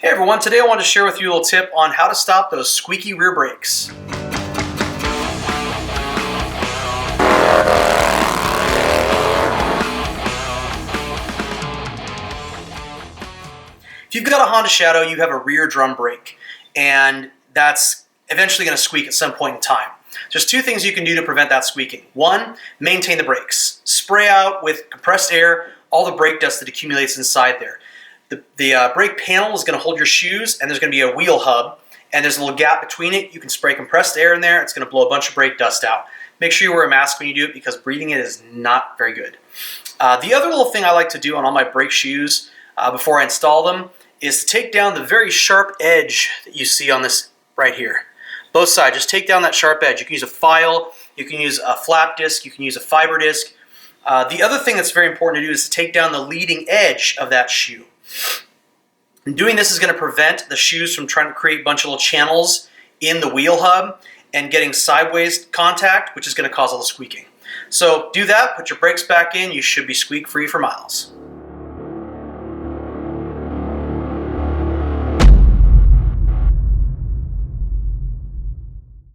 Hey everyone, today I want to share with you a little tip on how to stop those squeaky rear brakes. If you've got a Honda Shadow, you have a rear drum brake, and that's eventually going to squeak at some point in time. There's two things you can do to prevent that squeaking. One, maintain the brakes. Spray out with compressed air all the brake dust that accumulates inside there. The brake panel is going to hold your shoes, and there's going to be a wheel hub, and there's a little gap between it. You can spray compressed air in there. It's going to blow a bunch of brake dust out. Make sure you wear a mask when you do it because breathing it is not very good. The other little thing I like to do on all my brake shoes before I install them is to take down the very sharp edge that you see on this right here. Both sides, just take down that sharp edge. You can use a file, you can use a flap disc, you can use a fiber disc. The other thing that's very important to do is to take down the leading edge of that shoe. And doing this is going to prevent the shoes from trying to create a bunch of little channels in the wheel hub and getting sideways contact, which is going to cause all the squeaking. So do that, put your brakes back in, you should be squeak free for miles.